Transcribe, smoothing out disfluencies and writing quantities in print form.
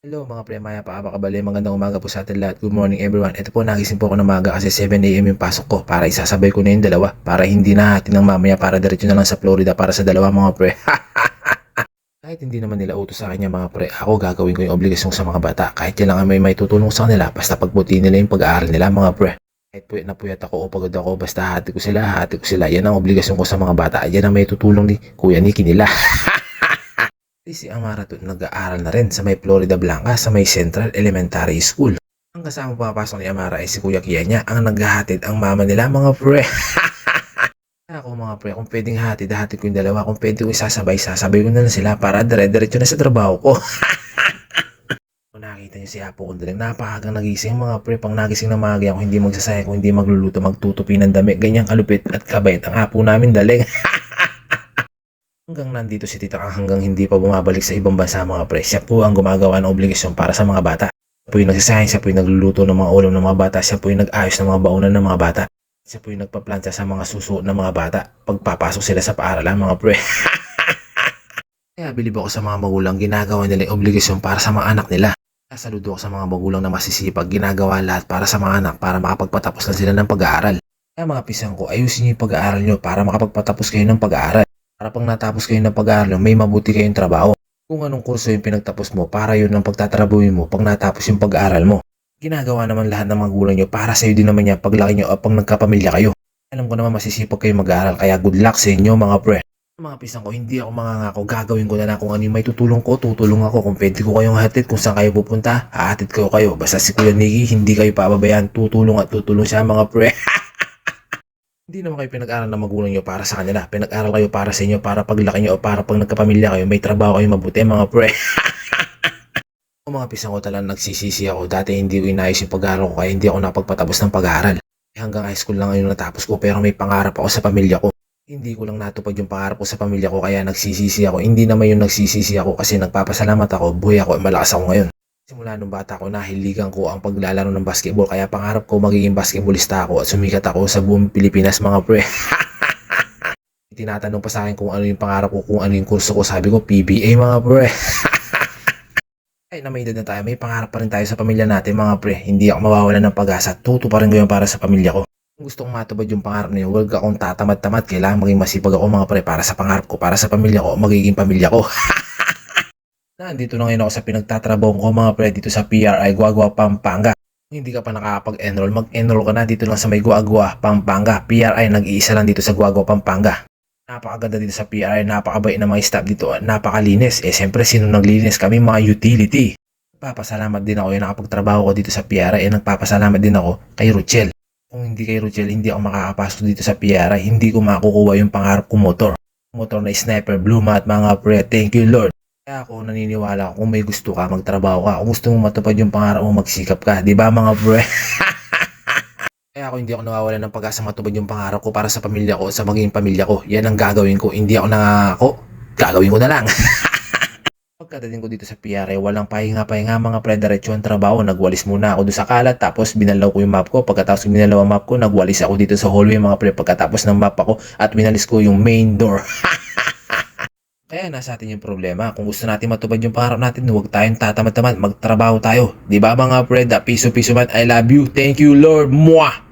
Hello mga pre, maya pa kabali, magandang umaga po sa atin lahat. Good morning everyone. Ito po, nagising po ako ng maga kasi 7 AM yung pasok ko para isasabay ko na yung dalawa para hindi na natin ng mamaya para diretso na lang sa Florida para sa dalawa mga pre. Kahit hindi naman nila utos sa akin yung mga pre, ako gagawin ko yung obligasyon sa mga bata. Kahit yan lang ang may tutulong sa kanila, basta pagbuti nila yung pag-aaral nila mga pre. Kahit puyat na puyat ako o pagod ako, basta hati ko sila, hati ko sila. Yan ang obligasyon ko sa mga bata. Yan ang may tutulong ni Kuya Nicky nila. Si Amara to nag-aaral na rin sa may Florida Blanca sa may Central Elementary School. Ang kasama pumapasok ni Amara ay si Kuya Kia niya ang naghahatid ang mama nila mga pre. Ako mga pre, kung pwedeng hatid ko yung dalawa, kung pwede ko sasabay ko na lang sila para dire-diretso na sa trabaho ko. Kung nakita niyo si Apo kong daling napakagang nagising mga pre, pang nagising na magi ako hindi magsasaya kung hindi magluluto, magtutupi ng dami, ganyang kalupit at kabait ang Apo namin daling. Hanggang nandito si Tita Kang hanggang hindi pa bumabalik sa ibang bansa mga pre. Siya po ang gumagawa ng obligasyon para sa mga bata. Siya po yung nagsasahin, siya po yung nagluluto ng mga ulam ng mga bata, siya po yung nag-ayos ng mga baunan ng mga bata. Siya po yung nagpaplanta sa mga susuot ng mga bata pagpapasok sila sa paaralan mga pre. Kaya bilib ako sa mga magulang, ginagawa nila yung obligasyon para sa mga anak nila. Saludo ako sa mga magulang na masisipag, ginagawa lahat para sa mga anak para makapagpatapos lang sila ng pag-aaral. Kaya mga pisang ko, ayusin niyo yung pag-aaral niyo para makapagpatapos kayo ng pag-aaral. Para pag natapos kayo ng pag-aaral, may mabuti kayong trabaho. Kung anong kurso yung pinagtapos mo, para yun ang pagtatrabuhin mo pag natapos yung pag-aaral mo. Ginagawa naman lahat ng magulang nyo para sa'yo din naman yan paglaki nyo o pag nagkapamilya kayo. Alam ko naman masisipag kayo mag-aaral, kaya good luck sa inyo mga pre. Mga pisang ko, hindi ako mangangako, gagawin ko na lang kung ano yung may tutulong ko, tutulong ako. Kung pwede ko kayong hatid, kung saan kayo pupunta, hahatid ko kayo. Basta si Kuya Nicky, hindi kayo pababayaan, tutulong at tutulong siya mga pre. Hindi naman kayo pinag-aral ng magulang nyo para sa kanila. Pinag-aral kayo para sa inyo, para paglaki nyo o para pag nagkapamilya kayo, may trabaho kayo mabuti mga pre. O mga pisang ko talagang nagsisisi ako. Dati hindi ko inayos yung pag-aaral ko kaya hindi ako napagpatapos ng pag-aaral. Hanggang high school lang ngayon natapos ko pero may pangarap ako sa pamilya ko. Hindi ko lang natupad yung pangarap ko sa pamilya ko kaya nagsisisi ako. Hindi naman yung nagsisisi ako kasi nagpapasalamat ako, buhay ako, malakas ako ngayon. Simula nung bata ko, nahiligan ko ang paglalaro ng basketball kaya pangarap ko magiging basketballista ako at sumikat ako sa buong Pilipinas mga pre. Tinatanong pa sa akin kung ano yung pangarap ko, kung ano yung kurso ko, sabi ko PBA mga pre. Ay na may edad na tayo, may pangarap pa rin tayo sa pamilya natin mga pre. Hindi ako mawawalan ng pag-asa, tuto pa rin ko yun para sa pamilya ko. Kung gusto kong matupad yung pangarap na yun, huwag akong tatamad-tamad, kailangan maging masipag ako mga pre para sa pangarap ko, para sa pamilya ko, magiging pamilya ko. Nandito na ngayon ako sa pinagtatrabaho ko mga pre dito sa PRI Guagua, Pampanga. Kung hindi ka pa nakakapag-enroll, mag-enroll ka na dito lang sa may Guagua, Pampanga. PRI nag-iisa lang dito sa Guagua, Pampanga. Napakaganda dito sa PRI, napakabait na mga staff dito, napakalinis. Siyempre sino naglinis? Kami mga utility. Nagpapasalamat din ako yung nakapagtrabaho ko dito sa PRI. Nagpapasalamat din ako kay Ruchel. Kung hindi kay Ruchel, hindi ako makakapasok dito sa PRI. Hindi ko makukuha yung pangarap ko motor. Motor na Sniper Blue Mat mga pre. Thank you Lord. Kaya ako naniniwala kung may gusto ka, magtrabaho ka. Kung gusto mo matupad yung pangarap mo, magsikap ka. Di ba mga pre? Kaya ako hindi ako nawawalan ng pag-asa matupad yung pangarap ko para sa pamilya ko, sa maging pamilya ko. Yan ang gagawin ko. Hindi ako nangangako. Gagawin ko na lang. Pagkadating ko dito sa PRA, walang pahinga-pahinga mga pre, diretso ang trabaho. Nagwalis muna ako doon sa kalat, tapos binalaw ko yung map ko. Pagkatapos binalaw ang map ko, nagwalis ako dito sa hallway mga pre. Pagkatapos ng map ako at winalis ko yung main door. Kaya nasa atin yung problema. Kung gusto natin matupad yung pangarap natin, huwag tayong tatamad-tamad. Magtrabaho tayo. Di ba mga pre? Piso-piso man. I love you. Thank you Lord. Mwah!